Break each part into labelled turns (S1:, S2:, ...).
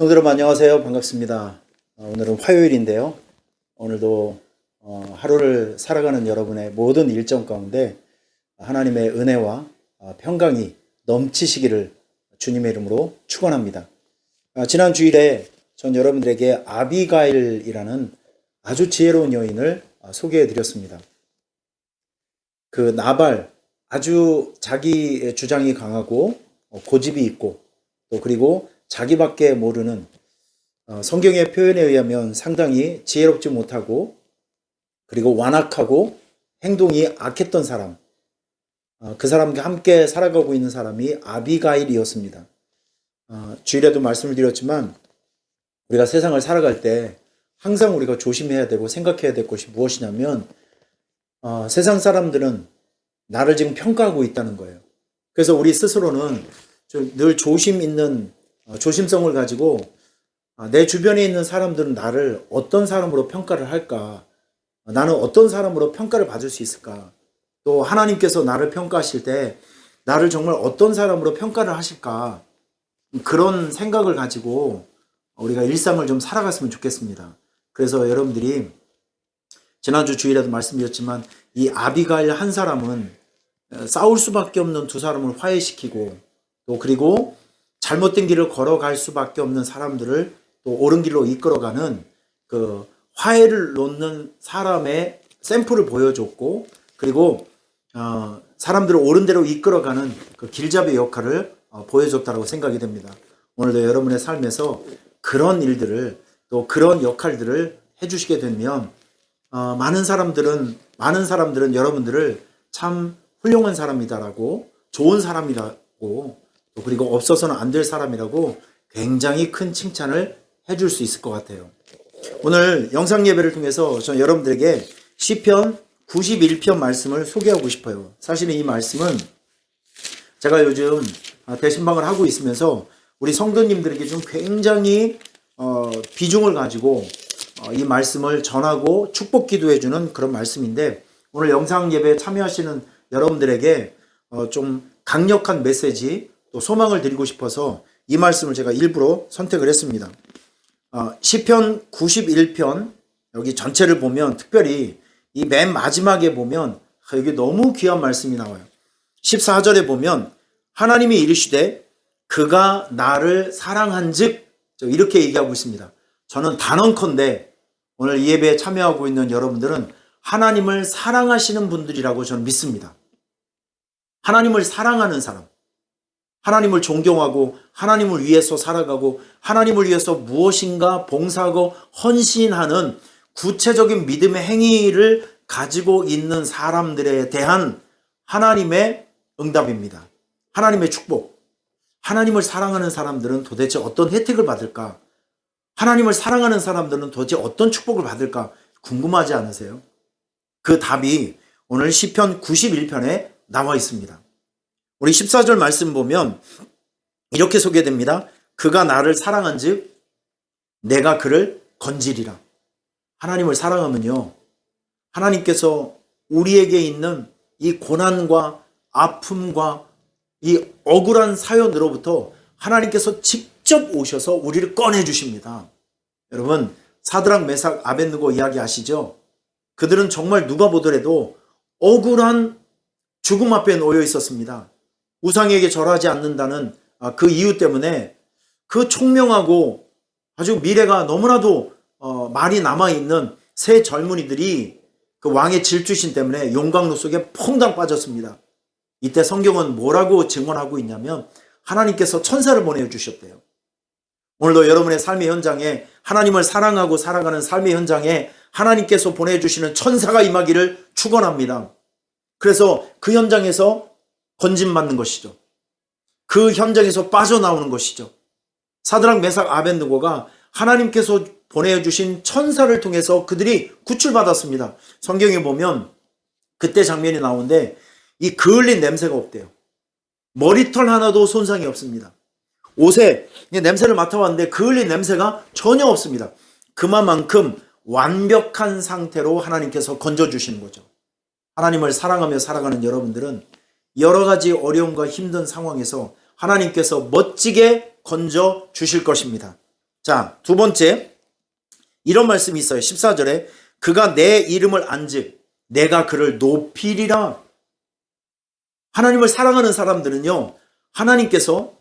S1: 성도 여러분 안녕하세요. 반갑습니다. 오늘은 화요일인데요. 오늘도 하루를 살아가는 여러분의 모든 일정 가운데 하나님의 은혜와 평강이 넘치시기를 주님의 이름으로 축원합니다. 지난 주일에 전 여러분들에게 아비가일이라는 아주 지혜로운 여인을 소개해 드렸습니다. 그 나발, 아주 자기 주장이 강하고 고집이 있고 또 그리고 자기밖에 모르는 성경의 표현에 의하면 상당히 지혜롭지 못하고 그리고 완악하고 행동이 악했던 사람, 그 사람과 함께 살아가고 있는 사람이 아비가일이었습니다. 주일에도 말씀을 드렸지만 우리가 세상을 살아갈 때 항상 우리가 조심해야 되고 생각해야 될 것이 무엇이냐면 세상 사람들은 나를 지금 평가하고 있다는 거예요. 그래서 우리 스스로는 늘 조심성을 가지고 내 주변에 있는 사람들은 나를 어떤 사람으로 평가를 할까? 나는 어떤 사람으로 평가를 받을 수 있을까? 또 하나님께서 나를 평가하실 때 나를 정말 어떤 사람으로 평가를 하실까? 그런 생각을 가지고 우리가 일상을 좀 살아갔으면 좋겠습니다. 그래서 여러분들이 지난주 주일에도 말씀드렸지만 이 아비가일 한 사람은 싸울 수밖에 없는 두 사람을 화해시키고 또 그리고 잘못된 길을 걸어갈 수밖에 없는 사람들을 또 옳은 길로 이끌어가는 그 화해를 놓는 사람의 샘플을 보여줬고 그리고 사람들을 옳은 대로 이끌어가는 그 길잡이 역할을 보여줬다고 생각이 됩니다. 오늘도 여러분의 삶에서 그런 일들을 또 그런 역할들을 해주시게 되면 많은 사람들은 여러분들을 참 훌륭한 사람이다라고 좋은 사람이라고 또 그리고 없어서는 안 될 사람이라고 굉장히 큰 칭찬을 해줄 수 있을 것 같아요. 오늘 영상 예배를 통해서 저는 여러분들에게 시편 91편 말씀을 소개하고 싶어요. 사실은 이 말씀은 제가 요즘 대신방을 하고 있으면서 우리 성도님들에게 좀 굉장히 비중을 가지고 이 말씀을 전하고 축복 기도해주는 그런 말씀인데 오늘 영상 예배에 참여하시는 여러분들에게 좀 강력한 메시지 또 소망을 드리고 싶어서 이 말씀을 제가 일부러 선택을 했습니다. 시편 91편 여기 전체를 보면 특별히 이 맨 마지막에 보면 여기 너무 귀한 말씀이 나와요. 14절에 보면 하나님이 이르시되 그가 나를 사랑한즉 이렇게 얘기하고 있습니다. 저는 단언컨대 오늘 이 예배에 참여하고 있는 여러분들은 하나님을 사랑하시는 분들이라고 저는 믿습니다. 하나님을 사랑하는 사람, 하나님을 존경하고 하나님을 위해서 살아가고 하나님을 위해서 무엇인가 봉사하고 헌신하는 구체적인 믿음의 행위를 가지고 있는 사람들에 대한 하나님의 응답입니다. 하나님의 축복. 하나님을 사랑하는 사람들은 도대체 어떤 혜택을 받을까? 하나님을 사랑하는 사람들은 도대체 어떤 축복을 받을까? 궁금하지 않으세요? 그 답이 오늘 시편 91편에 나와 있습니다. 우리 14절 말씀 보면 이렇게 소개됩니다. 그가 나를 사랑한즉 내가 그를 건지리라. 하나님을 사랑하면요, 하나님께서 우리에게 있는 이 고난과 아픔과 이 억울한 사연으로부터 하나님께서 직접 오셔서 우리를 꺼내 주십니다. 여러분, 사드락 메삭 아벳느고 이야기 아시죠? 그들은 정말 누가 보더라도 억울한 죽음 앞에 놓여 있었습니다. 우상에게 절하지 않는다는 그 이유 때문에 그 총명하고 아주 미래가 너무나도 말이 남아있는 세 젊은이들이 그 왕의 질투심 때문에 용광로 속에 퐁당 빠졌습니다. 이때 성경은 뭐라고 증언하고 있냐면 하나님께서 천사를 보내주셨대요. 오늘도 여러분의 삶의 현장에 하나님을 사랑하고 살아가는 삶의 현장에 하나님께서 보내주시는 천사가 임하기를 축원합니다. 그래서 그 현장에서 건진받는 것이죠. 그 현장에서 빠져나오는 것이죠. 사드락 메삭 아벳느고가 하나님께서 보내주신 천사를 통해서 그들이 구출받았습니다. 성경에 보면 그때 장면이 나오는데 이 그을린 냄새가 없대요. 머리털 하나도 손상이 없습니다. 옷에 냄새를 맡아봤는데 그을린 냄새가 전혀 없습니다. 그만큼 완벽한 상태로 하나님께서 건져주시는 거죠. 하나님을 사랑하며 살아가는 여러분들은 여러 가지 어려움과 힘든 상황에서 하나님께서 멋지게 건져 주실 것입니다. 자, 두 번째, 이런 말씀이 있어요. 14절에 그가 내 이름을 안즉 내가 그를 높이리라. 하나님을 사랑하는 사람들은요, 하나님께서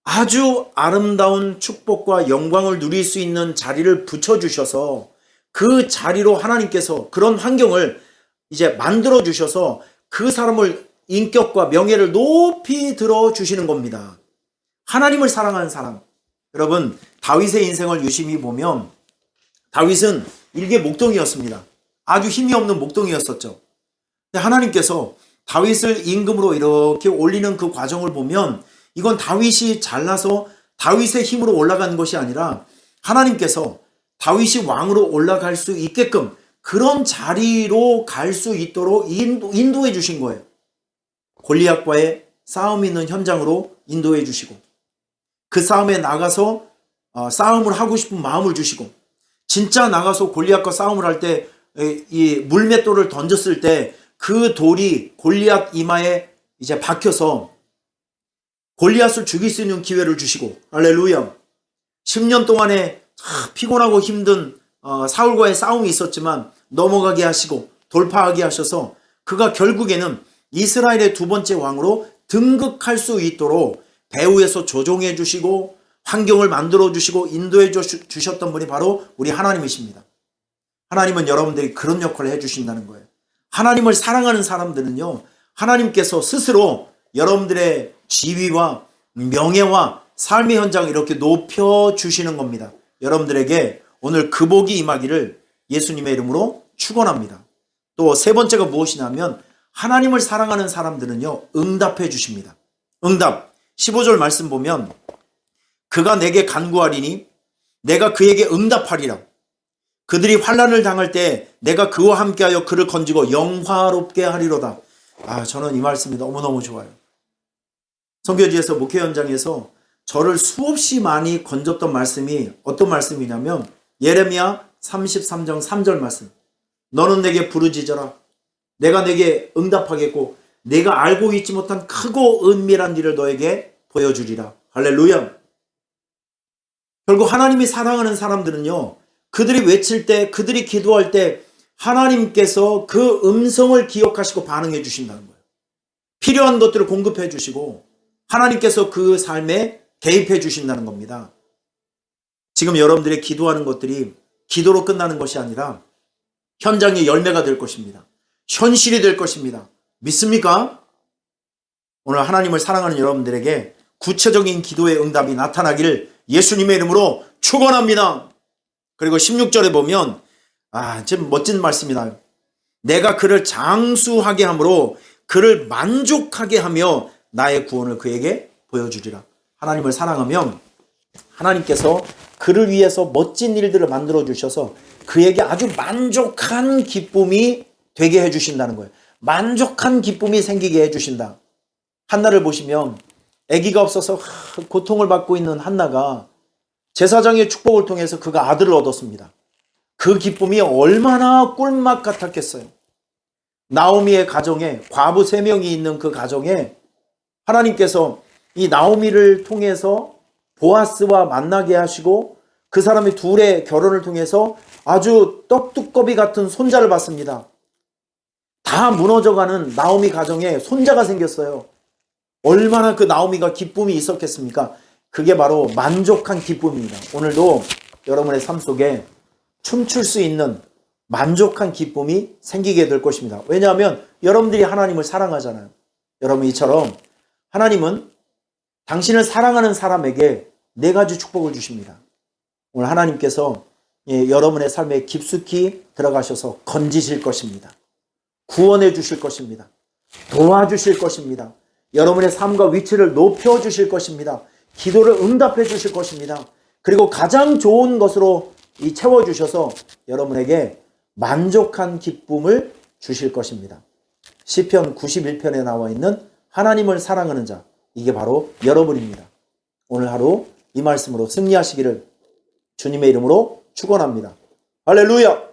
S1: 아주 아름다운 축복과 영광을 누릴 수 있는 자리를 붙여주셔서 그 자리로 하나님께서 그런 환경을 이제 만들어 주셔서 그 사람을 인격과 명예를 높이 들어주시는 겁니다. 하나님을 사랑하는 사람. 여러분, 다윗의 인생을 유심히 보면 다윗은 일개 목동이었습니다. 아주 힘이 없는 목동이었었죠. 근데 하나님께서 다윗을 임금으로 이렇게 올리는 그 과정을 보면 이건 다윗이 잘나서 다윗의 힘으로 올라간 것이 아니라 하나님께서 다윗이 왕으로 올라갈 수 있게끔 그런 자리로 갈 수 있도록 인도해 주신 거예요. 골리앗과의 싸움이 있는 현장으로 인도해 주시고 그 싸움에 나가서 싸움을 하고 싶은 마음을 주시고 진짜 나가서 골리앗과 싸움을 할 때 이 물맷돌을 던졌을 때 그 돌이 골리앗 이마에 이제 박혀서 골리앗을 죽일 수 있는 기회를 주시고 할렐루야. 10년 동안에 피곤하고 힘든 사울과의 싸움이 있었지만 넘어가게 하시고 돌파하게 하셔서 그가 결국에는 이스라엘의 두 번째 왕으로 등극할 수 있도록 배후에서 조종해 주시고 환경을 만들어 주시고 인도해 주셨던 분이 바로 우리 하나님이십니다. 하나님은 여러분들이 그런 역할을 해 주신다는 거예요. 하나님을 사랑하는 사람들은요, 하나님께서 스스로 여러분들의 지위와 명예와 삶의 현장을 이렇게 높여 주시는 겁니다. 여러분들에게 오늘 그 복이 임하기를 예수님의 이름으로 축원합니다. 또 세 번째가 무엇이냐면 하나님을 사랑하는 사람들은요, 응답해 주십니다. 응답. 15절 말씀 보면 그가 내게 간구하리니 내가 그에게 응답하리라. 그들이 환난을 당할 때 내가 그와 함께하여 그를 건지고 영화롭게 하리로다. 저는 이 말씀이 너무너무 좋아요. 선교지에서 목회 현장에서 저를 수없이 많이 건졌던 말씀이 어떤 말씀이냐면 예레미야 33장 3절 말씀. 너는 내게 부르짖어라. 내가 내게 응답하겠고 내가 알고 있지 못한 크고 은밀한 일을 너에게 보여주리라. 할렐루야. 결국 하나님이 사랑하는 사람들은요, 그들이 외칠 때, 그들이 기도할 때 하나님께서 그 음성을 기억하시고 반응해 주신다는 거예요. 필요한 것들을 공급해 주시고 하나님께서 그 삶에 개입해 주신다는 겁니다. 지금 여러분들이 기도하는 것들이 기도로 끝나는 것이 아니라 현장의 열매가 될 것입니다. 현실이 될 것입니다. 믿습니까? 오늘 하나님을 사랑하는 여러분들에게 구체적인 기도의 응답이 나타나기를 예수님의 이름으로 축원합니다. 그리고 16절에 보면 참 멋진 말씀이다. 내가 그를 장수하게 함으로 그를 만족하게 하며 나의 구원을 그에게 보여주리라. 하나님을 사랑하면 하나님께서 그를 위해서 멋진 일들을 만들어 주셔서 그에게 아주 만족한 기쁨이 되게 해주신다는 거예요. 만족한 기쁨이 생기게 해주신다. 한나를 보시면 아기가 없어서 고통을 받고 있는 한나가 제사장의 축복을 통해서 그가 아들을 얻었습니다. 그 기쁨이 얼마나 꿀맛 같았겠어요. 나오미의 가정에 과부 3명이 있는 그 가정에 하나님께서 이 나오미를 통해서 보아스와 만나게 하시고 그 사람의 둘의 결혼을 통해서 아주 떡두꺼비 같은 손자를 받습니다. 다 무너져가는 나오미 가정에 손자가 생겼어요. 얼마나 그 나오미가 기쁨이 있었겠습니까? 그게 바로 만족한 기쁨입니다. 오늘도 여러분의 삶 속에 춤출 수 있는 만족한 기쁨이 생기게 될 것입니다. 왜냐하면 여러분들이 하나님을 사랑하잖아요. 여러분 이처럼 하나님은 당신을 사랑하는 사람에게 4가지 축복을 주십니다. 오늘 하나님께서 여러분의 삶에 깊숙이 들어가셔서 건지실 것입니다. 구원해 주실 것입니다. 도와주실 것입니다. 여러분의 삶과 위치를 높여주실 것입니다. 기도를 응답해 주실 것입니다. 그리고 가장 좋은 것으로 채워주셔서 여러분에게 만족한 기쁨을 주실 것입니다. 시편 91편에 나와 있는 하나님을 사랑하는 자, 이게 바로 여러분입니다. 오늘 하루 이 말씀으로 승리하시기를 주님의 이름으로 축원합니다. 할렐루야!